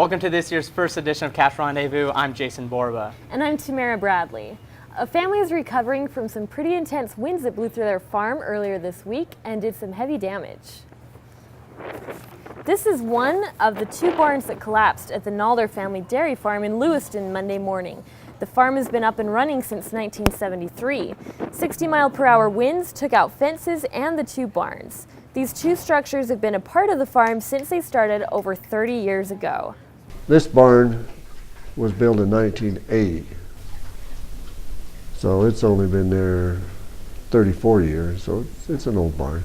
Welcome to this year's first edition of Cache Rendezvous. I'm Jason Borba. And I'm Tamara Bradley. A family is recovering from some pretty intense winds that blew through their farm earlier this week and did some heavy damage. This is one of the two barns that collapsed at the Nalder family dairy farm in Lewiston Monday morning. The farm has been up and running since 1973. 60-mile-per-hour winds took out fences and the two barns. These two structures have been a part of the farm since they started over 30 years ago. This barn was built in 1980, so it's only been there 34 years, so it's an old barn.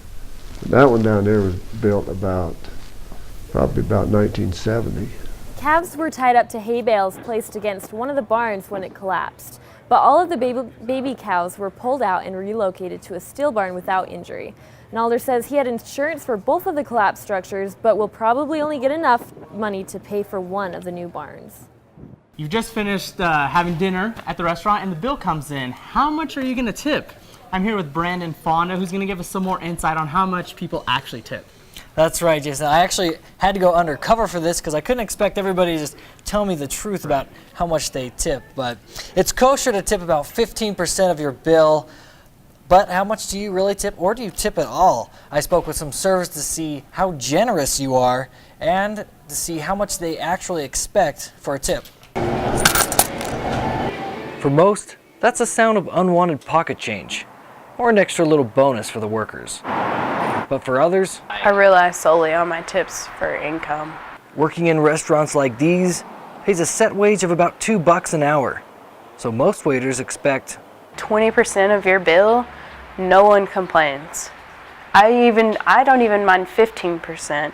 And that one down there was built probably about 1970. Calves were tied up to hay bales placed against one of the barns when it collapsed, but all of the baby cows were pulled out and relocated to a steel barn without injury. Nalder says he had insurance for both of the collapsed structures, but will probably only get enough money to pay for one of the new barns. You've just finished having dinner at the restaurant and the bill comes in. How much are you going to tip? I'm here with Brandon Fonda, who's going to give us some more insight on how much people actually tip. That's right, Jason. I actually had to go undercover for this because I couldn't expect everybody to just tell me the truth about how much they tip. But it's kosher to tip about 15% of your bill. But how much do you really tip, or do you tip at all? I spoke with some servers to see how generous you are and to see how much they actually expect for a tip. For most, that's the sound of unwanted pocket change, or an extra little bonus for the workers. But for others, I rely solely on my tips for income. Working in restaurants like these pays a set wage of about $2 an hour. So most waiters expect 20% of your bill, no one complains. I don't even mind 15%.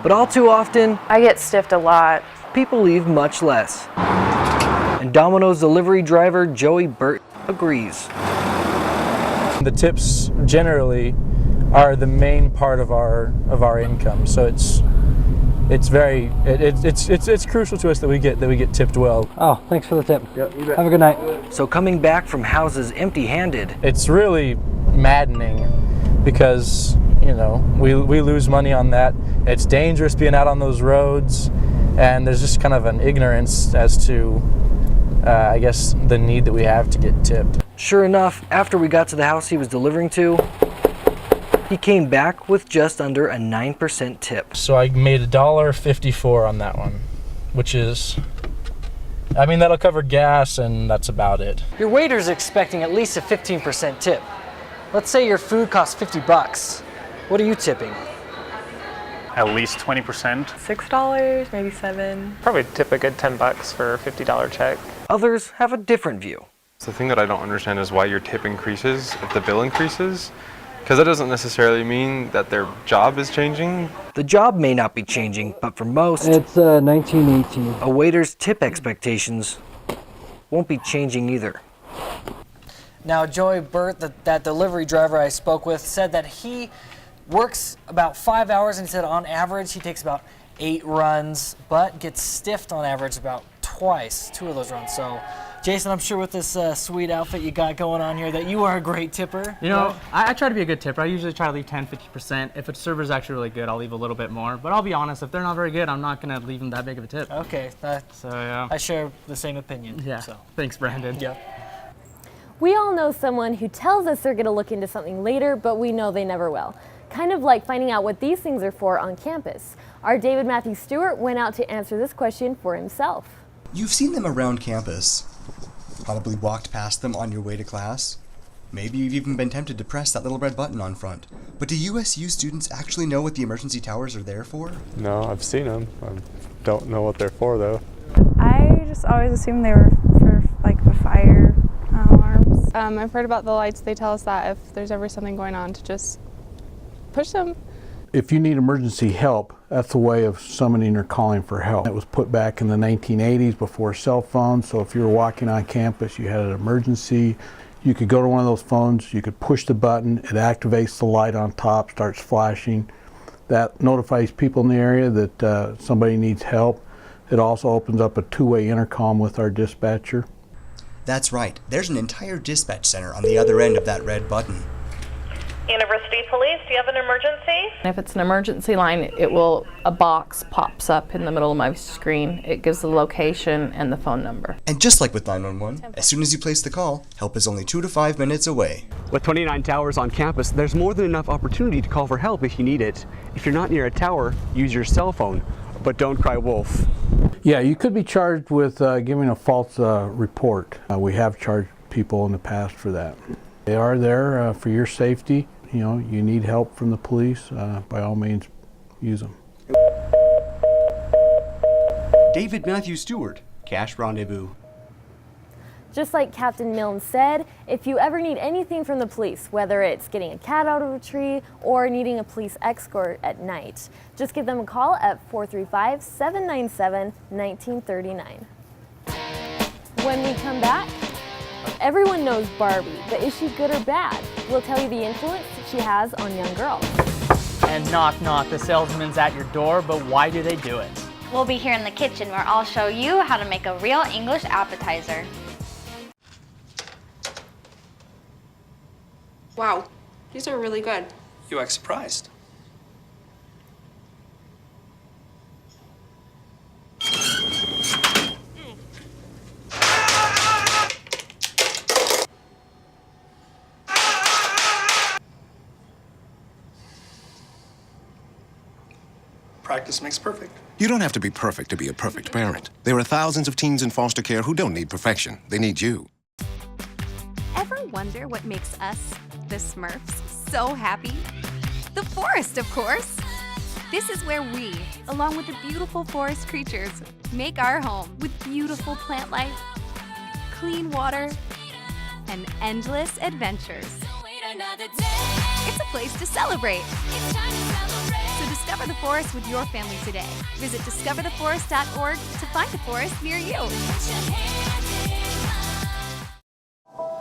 But all too often, I get stiffed a lot. people leave much less. And Domino's delivery driver Joey Burt agrees. The tips generally are the main part of our income, so it's crucial to us that we get tipped well. Oh, thanks for the tip. Yeah, you bet. Have a good night. So coming back from houses empty-handed, It's really maddening because we lose money on that. It's dangerous being out on those roads, and there's just kind of an ignorance as to I guess the need that we have to get tipped. sure enough, after we got to the house he was delivering to, he came back with just under a 9% tip. So I made $1.54 on that one, which is, that'll cover gas and that's about it. Your waiter's expecting at least a 15% tip. Let's say your food costs $50. What are you tipping? At least 20%. $6, maybe $7. Probably tip a good $10 for a $50 check. Others have a different view. The thing that I don't understand is why your tip increases if the bill increases, because that doesn't necessarily mean that their job is changing. The job may not be changing, but for most, It's 1918. a waiter's tip expectations won't be changing either. Now, Joey Burt, that delivery driver I spoke with, said that he works about 5 hours, and he said on average he takes about 8 runs, but gets stiffed on average about twice, 2 of those runs. So, Jason, I'm sure with this sweet outfit you got going on here that you are a great tipper. I try to be a good tipper. I usually try to leave 10-50%. If a server's actually really good, I'll leave a little bit more. But I'll be honest, if they're not very good, I'm not going to leave them that big of a tip. Okay, So, yeah. I share the same opinion. Yeah, So. thanks, Brandon. Yeah. We all know someone who tells us they're going to look into something later, but we know they never will. Kind of like finding out what these things are for on campus. Our David Matthew Stewart went out to answer this question for himself. You've seen them around campus. Probably walked past them on your way to class. Maybe you've even been tempted to press that little red button on front. But do USU students actually know what the emergency towers are there for? No, I've seen them. I don't know what they're for though. I just always assumed they were for like the fire alarms. I've heard about the lights. They tell us that if there's ever something going on to just push them. If you need emergency help, that's a way of summoning or calling for help. It was put back in the 1980s before cell phones, so if you were walking on campus, you had an emergency, you could go to one of those phones, you could push the button, it activates the light on top, starts flashing. That notifies people in the area that somebody needs help. It also opens up a two-way intercom with our dispatcher. That's right. There's an entire dispatch center on the other end of that red button. University Police, do you have an emergency? If it's an emergency line, a box pops up in the middle of my screen. It gives the location and the phone number. And just like with 911, as soon as you place the call, help is only 2 to 5 minutes away. With 29 towers on campus, there's more than enough opportunity to call for help if you need it. If you're not near a tower, use your cell phone, but don't cry wolf. Yeah, you could be charged with giving a false report. We have charged people in the past for that. They are there for your safety. You know, you need help from the police, by all means, use them. David Matthew Stewart, Cache Rendezvous. Just like Captain Milne said, if you ever need anything from the police, whether it's getting a cat out of a tree or needing a police escort at night, just give them a call at 435-797-1939. When we come back, everyone knows Barbie, but is she good or bad? We'll tell you the influence she has on young girls. And knock, knock, the salesman's at your door, but why do they do it? We'll be here in the kitchen where I'll show you how to make a real English appetizer. Wow, these are really good. You act surprised. Practice makes perfect. You don't have to be perfect to be a perfect parent. There are thousands of teens in foster care who don't need perfection. They need you. Ever wonder what makes us, the Smurfs, so happy? The forest, of course. This is where we, along with the beautiful forest creatures, make our home with beautiful plant life, clean water, and endless adventures. It's a place to celebrate. So discover the forest with your family today. Visit discovertheforest.org to find a forest near you.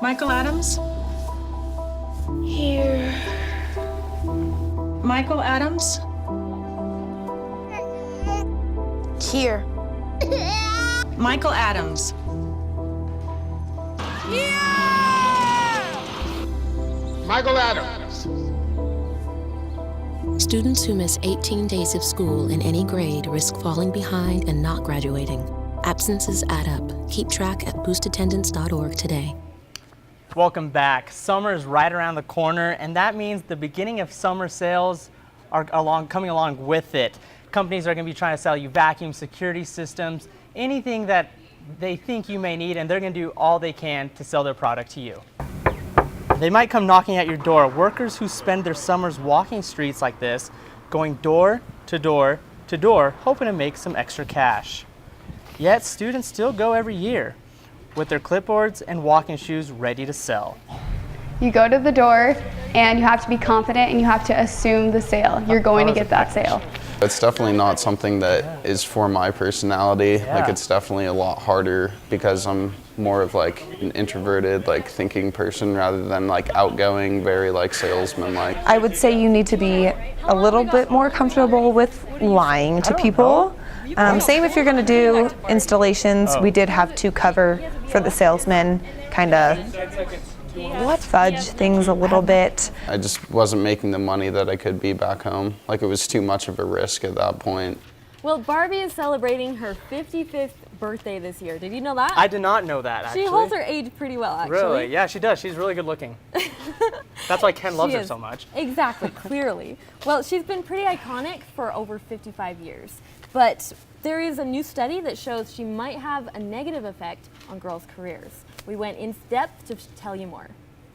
Michael Adams? Here. Michael Adams? Here. Michael Adams. Michael Adams. Students who miss 18 days of school in any grade risk falling behind and not graduating. Absences add up. Keep track at boostattendance.org today. Welcome back. Summer is right around the corner, and that means the beginning of summer sales are coming along with it. Companies are going to be trying to sell you vacuum security systems, anything that they think you may need, and they're going to do all they can to sell their product to you. They might come knocking at your door. Workers who spend their summers walking streets like this, going door to door to door, hoping to make some extra cash. Yet students still go every year with their clipboards and walking shoes ready to sell. You go to the door and you have to be confident and you have to assume the sale. You're going to get that sale. It's definitely not something that is for my personality. Like, it's definitely a lot harder because I'm more of like an introverted, like thinking person rather than like outgoing, very like salesman-like. I would say you need to be a little bit more comfortable with lying to people. Same if you're going to do installations. We did have to cover for the salesman, kind of fudge things a little bit. I just wasn't making the money that I could be back home. Like, it was too much of a risk at that point. Well, Barbie is celebrating her 55th birthday this year. Did you know that? I did not know that, actually. She holds her age pretty well, actually. Really? Yeah, she does. She's really good looking. That's why Ken loves her so much. Exactly, clearly. Well, she's been pretty iconic for over 55 years. But there is a new study that shows she might have a negative effect on girls' careers. We went in depth to tell you more.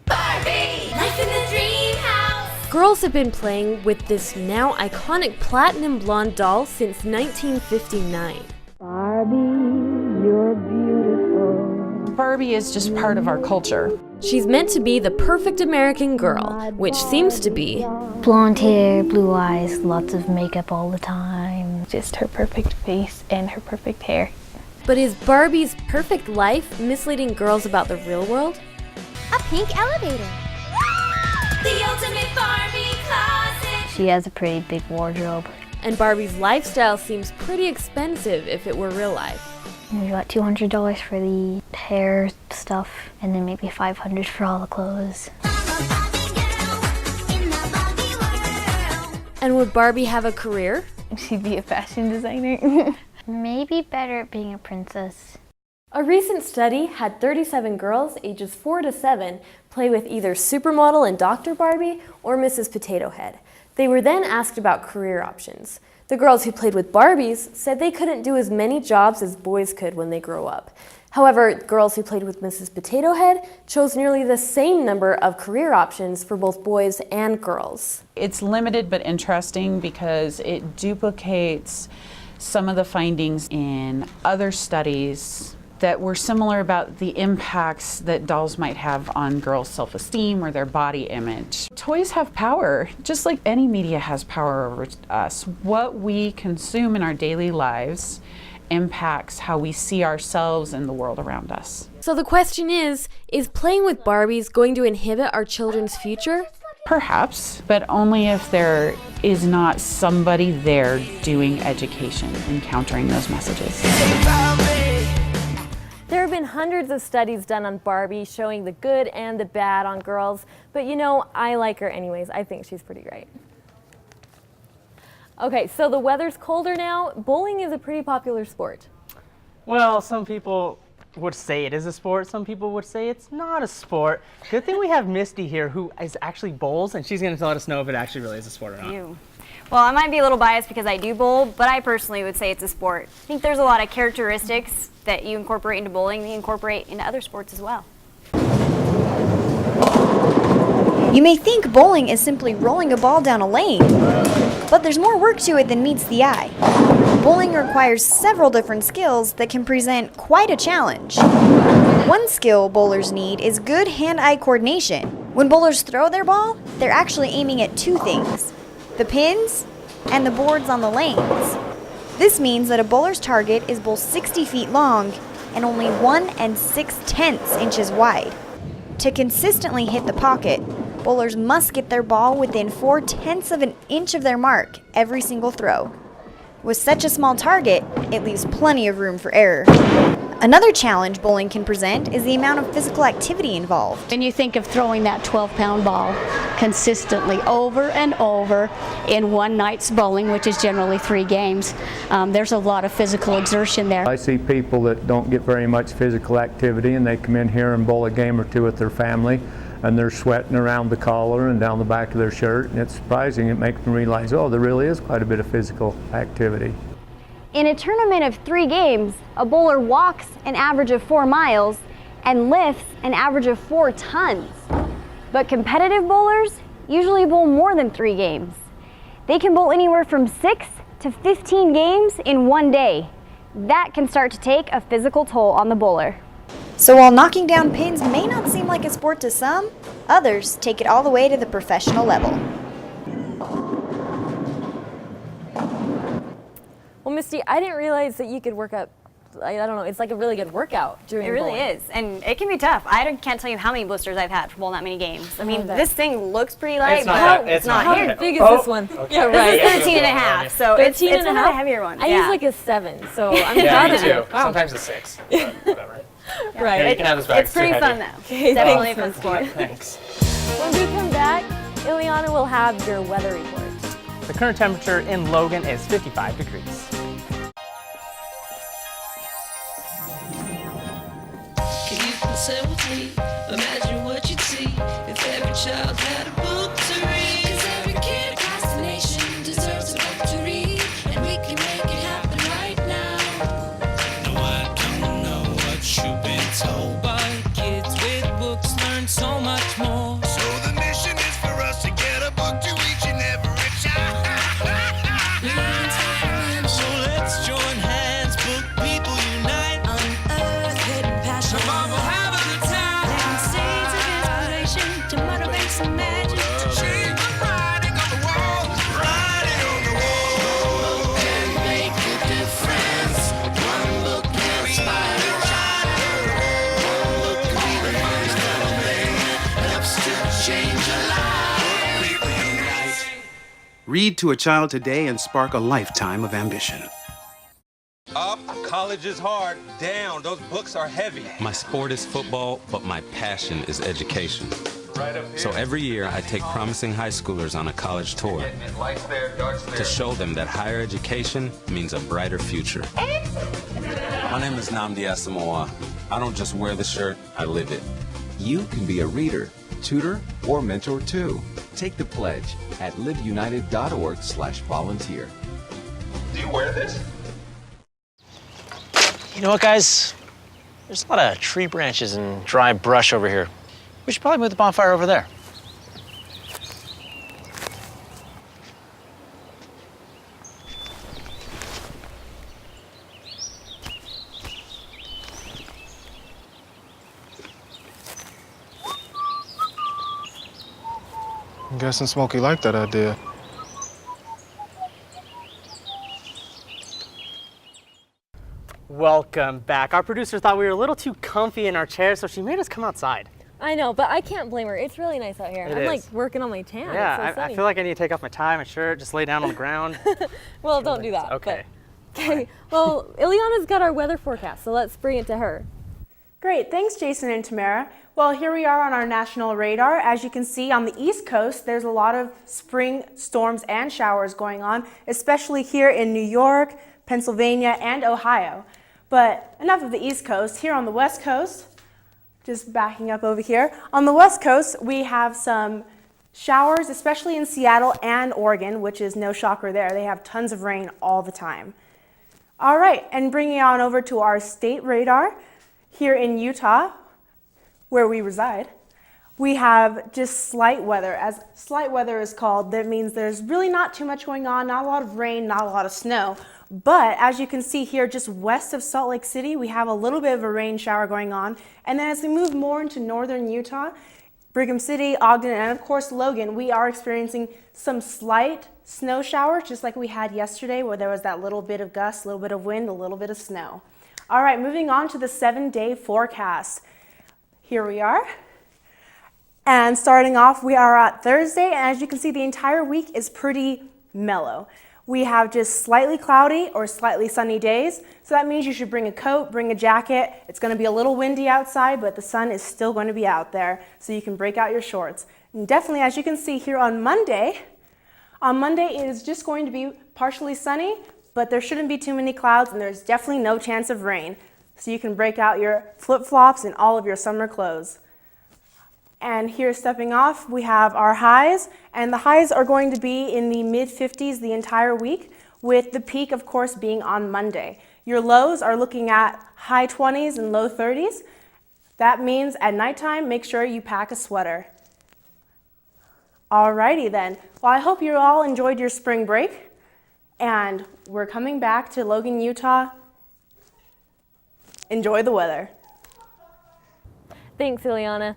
Barbie! Life in the dream house! Girls have been playing with this now iconic platinum blonde doll since 1959. Barbie, you're beautiful. Barbie is just part of our culture. She's meant to be the perfect American girl, which seems to be Blonde hair, blue eyes, lots of makeup all the time. Just her perfect face and her perfect hair. But is Barbie's perfect life misleading girls about the real world? A pink elevator. The ultimate Barbie closet. She has a pretty big wardrobe. And Barbie's lifestyle seems pretty expensive if it were real life. We got $200 for the hair stuff, and then maybe $500 for all the clothes. And would Barbie have a career? She'd be a fashion designer. Maybe better at being a princess. A recent study had 37 girls ages 4 to 7 play with either Supermodel and Dr. Barbie or Mrs. Potato Head. They were then asked about career options. The girls who played with Barbies said they couldn't do as many jobs as boys could when they grow up. However, girls who played with Mrs. Potato Head chose nearly the same number of career options for both boys and girls. It's limited but interesting because it duplicates some of the findings in other studies that were similar about the impacts that dolls might have on girls' self-esteem or their body image. Toys have power, just like any media has power over us. What we consume in our daily lives impacts how we see ourselves and the world around us. So the question is playing with Barbies going to inhibit our children's future? Perhaps, but only if there is not somebody there doing education and countering those messages. There have been hundreds of studies done on Barbie showing the good and the bad on girls, but you know, I like her anyways. I think she's pretty great. Okay, so the weather's colder now. Bowling is a pretty popular sport. Well, some people would say it is a sport. Some people would say it's not a sport. Good thing we have Misty here who is actually bowls, and she's going to let us know if it actually really is a sport or not. Well, I might be a little biased because I do bowl, but I personally would say it's a sport. I think there's a lot of characteristics that you incorporate into bowling that you incorporate into other sports as well. You may think bowling is simply rolling a ball down a lane, but there's more work to it than meets the eye. Bowling requires several different skills that can present quite a challenge. One skill bowlers need is good hand-eye coordination. When bowlers throw their ball, they're actually aiming at two things: the pins and the boards on the lanes. This means that a bowler's target is both 60 feet long and only 1 6/10 inches wide. To consistently hit the pocket, bowlers must get their ball within 4/10 of an inch of their mark every single throw. With such a small target, it leaves plenty of room for error. Another challenge bowling can present is the amount of physical activity involved. When you think of throwing that 12-pound ball consistently over and over in one night's bowling, which is generally 3 games, there's a lot of physical exertion there. I see people that don't get very much physical activity and they come in here and bowl a game or two with their family and they're sweating around the collar and down the back of their shirt, and it's surprising. It makes them realize, oh, there really is quite a bit of physical activity. In a tournament of 3 games, a bowler walks an average of 4 miles and lifts an average of 4 tons. But competitive bowlers usually bowl more than 3 games. They can bowl anywhere from 6 to 15 games in one day. That can start to take a physical toll on the bowler. So while knocking down pins may not seem like a sport to some, others take it all the way to the professional level. Well, Misty, I didn't realize that you could work up, I don't know, it's like a really good workout during It really bowling. is, and it can be tough. I can't tell you how many blisters I've had for bowling that many games. I mean, this thing looks pretty light, but it's not. How big is this one? Okay. Yeah, right. This is 13 and a half, so it's one of the heavier ones. I use like a 7, so I'm Yeah, proud me of too. you. Wow. Sometimes a 6. But whatever. Right. Yeah, you can have this back. It's pretty fun though. Okay, Definitely a thanks, fun sport. Thanks. When we come back, Ileana will have your weather report. The current temperature in Logan is 55 degrees. Can you concern with me? Imagine what you'd see if every child had a book to read. 'Cause every kid across the nation deserves a book to read, and we can make it happen right now. No, I don't know what you've been told, but kids with books learn so much more. So the mission is for us to get a book to each and every child. So let's join hands, book people unite, unearth hidden passion. Tomorrow have a good time. Planting seeds of inspiration to motivate some magic. To change the writing on the wall, writing on the wall. Can make a difference. One book can inspire a child. One book can be the first thing that helps to change a life. People unite. Read to a child today and spark a lifetime of ambition. Up, college is hard. Down, those books are heavy. My sport is football, but my passion is education. So every year I take promising high schoolers on a college tour to show them that higher education means a brighter future. My name is Nnamdi Asamoah. I don't just wear the shirt, I live it. You can be a reader, tutor, or mentor too. Take the pledge at liveunited.org/volunteer. Do you wear this? You know what, guys? There's a lot of tree branches and dry brush over here. We should probably move the bonfire over there. I'm guessing Smokey liked that idea. Welcome back. Our producer thought we were a little too comfy in our chairs, so she made us come outside. I know, but I can't blame her. It's really nice out here. I'm like working on my tan. Yeah, it's so I feel like I need to take off my tie, my shirt, just lay down on the ground. Well, don't do that. Okay. Okay. Well, Ileana's got our weather forecast, so let's bring it to her. Great, thanks Jason and Tamara. Well, here we are on our national radar. As you can see on the East Coast, there's a lot of spring storms and showers going on, especially here in New York, Pennsylvania, and Ohio. But enough of the East Coast. Here on the West Coast, just backing up over here, on the West Coast, we have some showers, especially in Seattle and Oregon, which is no shocker there. They have tons of rain all the time. All right, and bringing it on over to our state radar, here in Utah, where we reside, we have just slight weather. As slight weather is called, that means there's really not too much going on, not a lot of rain, not a lot of snow. But as you can see here, just west of Salt Lake City, we have a little bit of a rain shower going on. And then as we move more into northern Utah, Brigham City, Ogden, and of course Logan, we are experiencing some slight snow showers, just like we had yesterday, where there was that little bit of gust, a little bit of wind, a little bit of snow. All right, moving on to the 7-day forecast. Here we are. And starting off, we are at Thursday, and as you can see, the entire week is pretty mellow. We have just slightly cloudy or slightly sunny days, so that means you should bring a coat, bring a jacket. It's going to be a little windy outside, but the sun is still going to be out there, so you can break out your shorts. And definitely, as you can see here on Monday it is just going to be partially sunny, but there shouldn't be too many clouds, and there's definitely no chance of rain. So you can break out your flip-flops and all of your summer clothes. And here stepping off, we have our highs, and the highs are going to be in the mid-50s the entire week, with the peak, of course, being on Monday. Your lows are looking at high 20s and low 30s. That means at nighttime, make sure you pack a sweater. Alrighty then. Well, I hope you all enjoyed your spring break, and we're coming back to Logan, Utah. Enjoy the weather. Thanks, Ileana.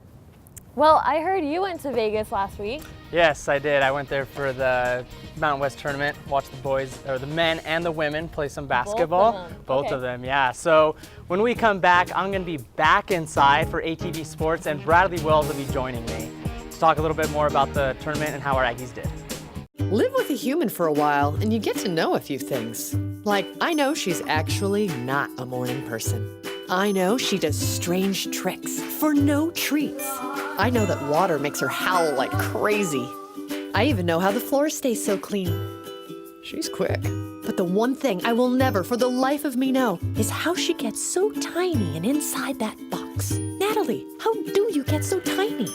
Well, I heard you went to Vegas last week. Yes, I did. I went there for the Mountain West tournament, watched the boys, or the men and the women play some basketball. Both of them, yeah. So when we come back, I'm going to be back inside for ATV Sports, and Bradley Wells will be joining me to talk a little bit more about the tournament and how our Aggies did. Live with a human for a while and you get to know a few things. Like, I know she's actually not a morning person. I know she does strange tricks for no treats. I know that water makes her howl like crazy. I even know how the floor stays so clean. She's quick. But the one thing I will never for the life of me know is how she gets so tiny and inside that box. Natalie, how do you get so tiny?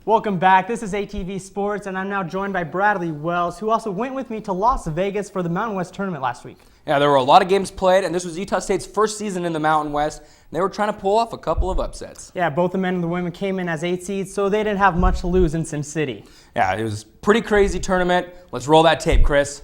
Welcome back. This is ATV Sports, and I'm now joined by Bradley Wells, who also went with me to Las Vegas for the Mountain West tournament last week. Yeah, there were a lot of games played, and this was Utah State's first season in the Mountain West. And they were trying to pull off a couple of upsets. Yeah, both the men and the women came in as 8 seeds, so they didn't have much to lose in Sim City. Yeah, it was a pretty crazy tournament. Let's roll that tape, Chris.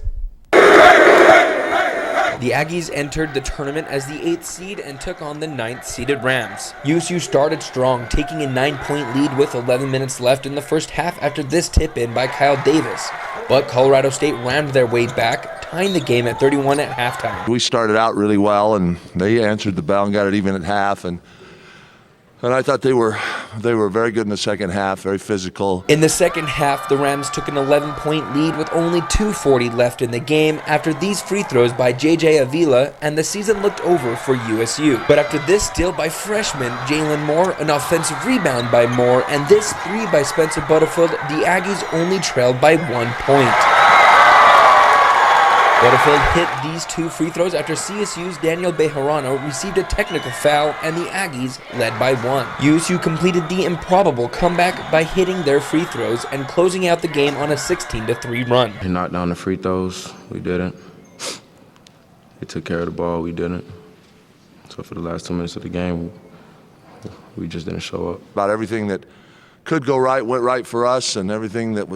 The Aggies entered the tournament as the 8th seed and took on the 9th seeded Rams. USU started strong, taking a 9-point lead with 11 minutes left in the first half after this tip-in by Kyle Davis. But Colorado State rammed their way back, tying the game at 31 at halftime. We started out really well, and they answered the bell and got it even at half. And And I thought they were very good in the second half, very physical. In the second half, the Rams took an 11-point lead with only 2:40 left in the game after these free throws by J.J. Avila, and the season looked over for USU. But after this steal by freshman Jalen Moore, an offensive rebound by Moore, and this three by Spencer Butterfield, the Aggies only trailed by 1 point. Butterfield hit these 2 free throws after CSU's Daniel Bejarano received a technical foul, and the Aggies led by 1. USU completed the improbable comeback by hitting their free throws and closing out the game on a 16-3 run. They knocked down the free throws, we didn't. They took care of the ball, we didn't. So for the last 2 minutes of the game, we just didn't show up. About everything that could go right went right for us, and everything that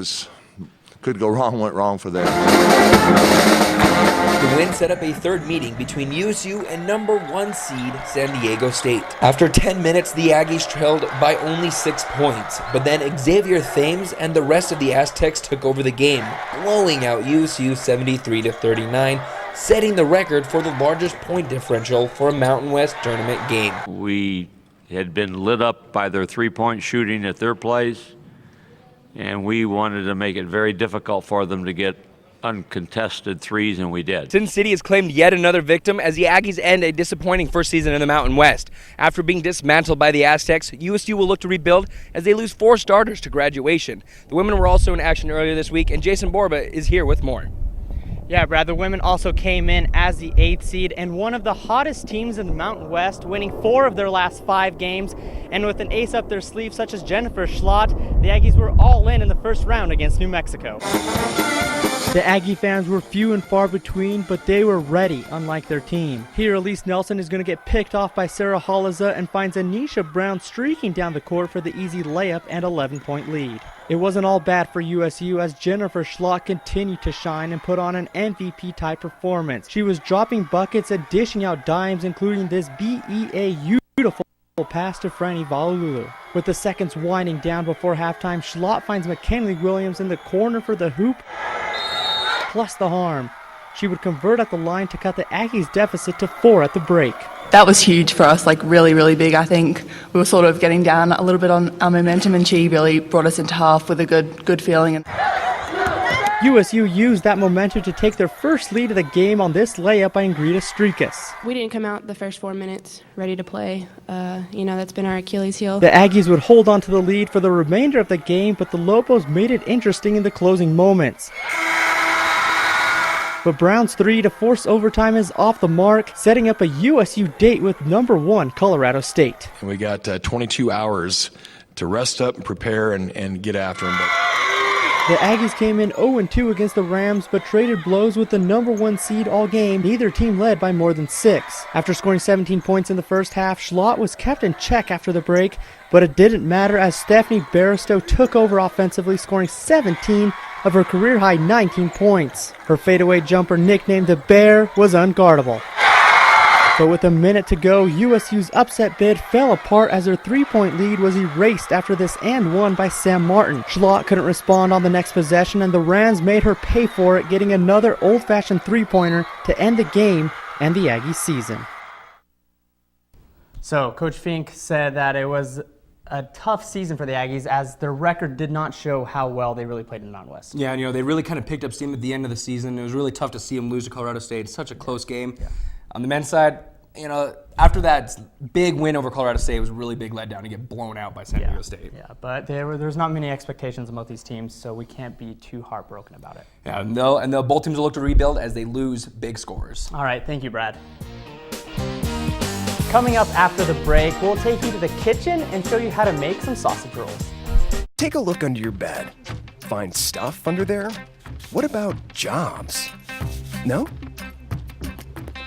could go wrong went wrong for them. The win set up a third meeting between USU and number 1 seed San Diego State. After 10 minutes, the Aggies trailed by only 6 points, but then Xavier Thames and the rest of the Aztecs took over the game, blowing out USU 73-39, setting the record for the largest point differential for a Mountain West tournament game. We had been lit up by their three-point shooting at their place, and we wanted to make it very difficult for them to get uncontested threes, and we did. Sin City has claimed yet another victim as the Aggies end a disappointing first season in the Mountain West. After being dismantled by the Aztecs, USU will look to rebuild as they lose 4 starters to graduation. The women were also in action earlier this week, and Jason Borba is here with more. Yeah, Brad, the women also came in as the 8th seed and one of the hottest teams in the Mountain West, winning 4 of their last 5 games. And with an ace up their sleeve such as Jennifer Schlott, the Aggies were all in the first round against New Mexico. The Aggie fans were few and far between, but they were ready, unlike their team. Here, Elise Nelson is going to get picked off by Sarah Holiza and finds Anisha Brown streaking down the court for the easy layup and 11-point lead. It wasn't all bad for USU as Jennifer Schlott continued to shine and put on an MVP-type performance. She was dropping buckets and dishing out dimes, including this beautiful pass to Franny Valulu. With the seconds winding down before halftime, Schlott finds McKinley Williams in the corner for the hoop, plus the harm. She would convert at the line to cut the Aggies' deficit to 4 at the break. That was huge for us, like really, really big. I think we were sort of getting down a little bit on our momentum, and she really brought us into half with a good feeling. USU used that momentum to take their first lead of the game on this layup by Ingrida Strikas. We didn't come out the first 4 minutes ready to play. That's been our Achilles heel. The Aggies would hold on to the lead for the remainder of the game, but the Lobos made it interesting in the closing moments. But Brown's 3 to force overtime is off the mark, setting up a USU date with number 1 Colorado State. We got 22 hours to rest up and prepare and get after them. The Aggies came in 0-2 against the Rams, but traded blows with the number 1 seed all game. Neither team led by more than 6. After scoring 17 points in the first half, Schlott was kept in check after the break, but it didn't matter as Stephanie Barristow took over offensively, scoring 17 of her career-high 19 points. Her fadeaway jumper, nicknamed the Bear, was unguardable. But with a minute to go, USU's upset bid fell apart as their 3-point lead was erased after this and one by Sam Martin. Schlott couldn't respond on the next possession, and the Rams made her pay for it, getting another old-fashioned 3-pointer to end the game and the Aggie season. So, Coach Fink said that it was a tough season for the Aggies as their record did not show how well they really played in the Mountain West. Yeah, they really kind of picked up steam at the end of the season. It was really tough to see them lose to Colorado State. It's such a close game. Yeah. On the men's side, after that big win over Colorado State, it was a really big letdown to get blown out by San Diego State. Yeah, but there's not many expectations on both these teams, so we can't be too heartbroken about it. Yeah, and both teams will look to rebuild as they lose big scores. All right, thank you, Brad. Coming up after the break, we'll take you to the kitchen and show you how to make some sausage rolls. Take a look under your bed. Find stuff under there? What about jobs? No?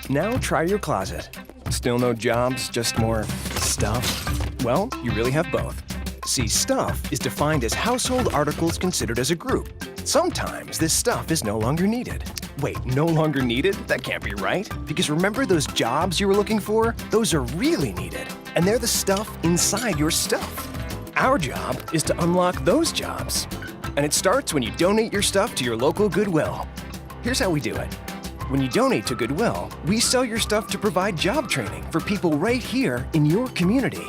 Now try your closet. Still no jobs, just more stuff? Well, you really have both. See, stuff is defined as household articles considered as a group. Sometimes this stuff is no longer needed. Wait, no longer needed? That can't be right. Because remember those jobs you were looking for? Those are really needed. And they're the stuff inside your stuff. Our job is to unlock those jobs. And it starts when you donate your stuff to your local Goodwill. Here's how we do it. When you donate to Goodwill, we sell your stuff to provide job training for people right here in your community.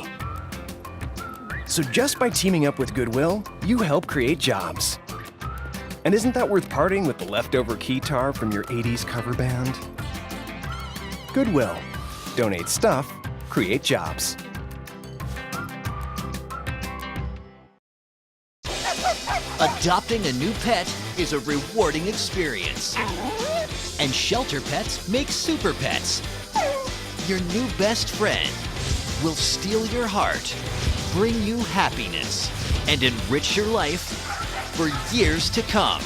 So just by teaming up with Goodwill, you help create jobs. And isn't that worth parting with the leftover keytar from your 80s cover band? Goodwill. Donate stuff, create jobs. Adopting a new pet is a rewarding experience. And shelter pets make super pets. Your new best friend will steal your heart, bring you happiness, and enrich your life for years to come.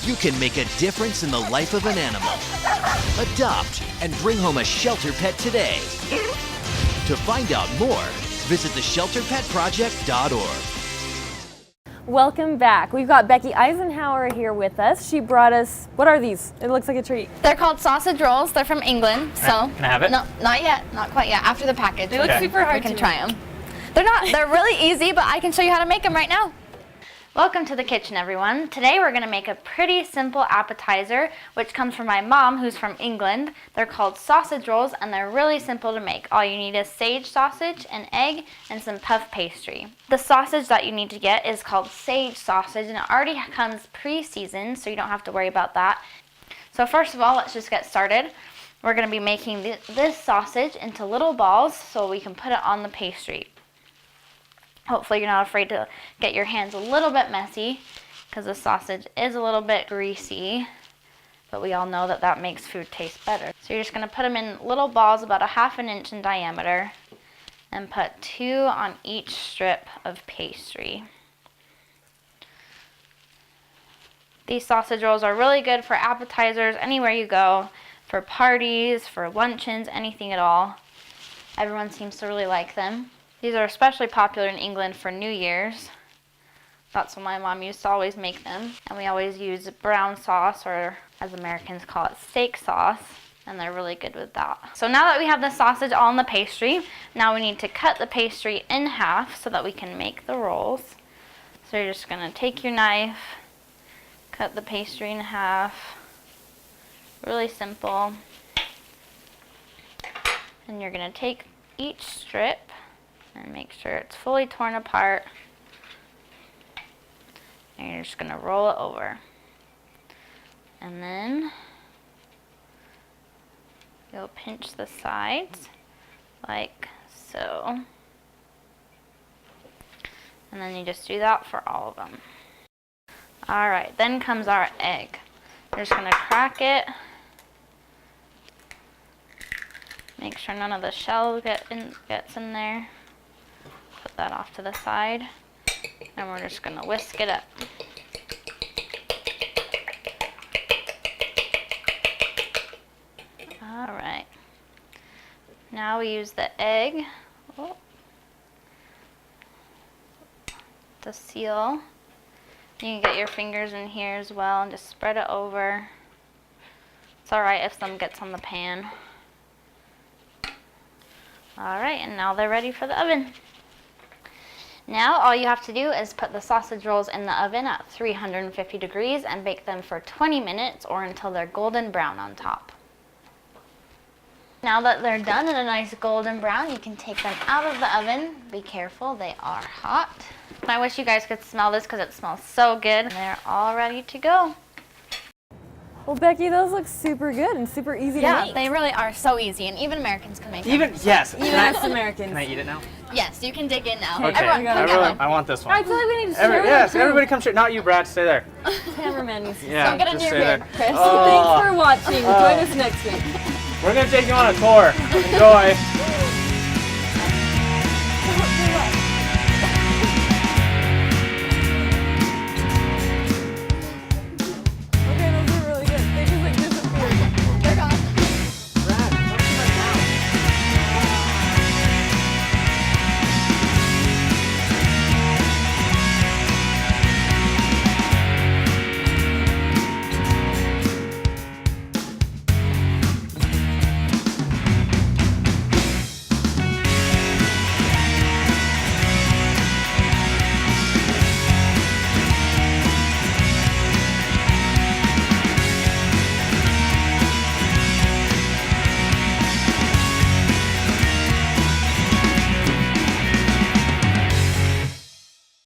You can make a difference in the life of an animal. Adopt and bring home a shelter pet today. To find out more, visit theshelterpetproject.org. Welcome back. We've got Becky Eisenhower here with us. She brought us, what are these? It looks like a treat. They're called sausage rolls. They're from England. So Can I have it? No, not yet. Not quite yet. After the package. They look super hard We can to try them. They're really easy, but I can show you how to make them right now. Welcome to the kitchen, everyone. Today we're going to make a pretty simple appetizer, which comes from my mom, who's from England. They're called sausage rolls, and they're really simple to make. All you need is sage sausage, an egg, and some puff pastry. The sausage that you need to get is called sage sausage, and it already comes pre-seasoned, so you don't have to worry about that. So first of all, let's just get started. We're going to be making this sausage into little balls so we can put it on the pastry. Hopefully you're not afraid to get your hands a little bit messy because the sausage is a little bit greasy, but we all know that that makes food taste better. So you're just going to put them in little balls about 1/2 inch in diameter and put 2 on each strip of pastry. These sausage rolls are really good for appetizers anywhere you go, for parties, for luncheons, anything at all. Everyone seems to really like them. These are especially popular in England for New Year's. That's when my mom used to always make them. And we always use brown sauce, or as Americans call it, steak sauce. And they're really good with that. So now that we have the sausage all in the pastry, now we need to cut the pastry in half so that we can make the rolls. So you're just gonna take your knife, cut the pastry in half. Really simple. And you're gonna take each strip and make sure it's fully torn apart. And you're just gonna roll it over. And then you'll pinch the sides like so. And then you just do that for all of them. All right, then comes our egg. We're just gonna crack it. Make sure none of the shell gets in there. Put that off to the side, and we're just gonna whisk it up. All right. Now we use the egg to seal. You can get your fingers in here as well and just spread it over. It's all right if some gets on the pan. All right, and now they're ready for the oven. Now all you have to do is put the sausage rolls in the oven at 350 degrees and bake them for 20 minutes or until they're golden brown on top. Now that they're done in a nice golden brown, you can take them out of the oven. Be careful, they are hot. I wish you guys could smell this because it smells so good. They're all ready to go. Well, Becky, those look super good and super easy to make. Yeah, they really are so easy, and even Americans can make them. Yes. Even us Americans. Can I eat it now? Yes, you can dig in now. Okay. Everyone, come get one. I want this one. I feel like we need to share Yes, everybody come share. Not you, Brad. Stay there. Cameraman needs to Yeah, Don't get just into stay your there. head, Chris. Thanks for watching. Join us next week. We're going to take you on a tour. Enjoy.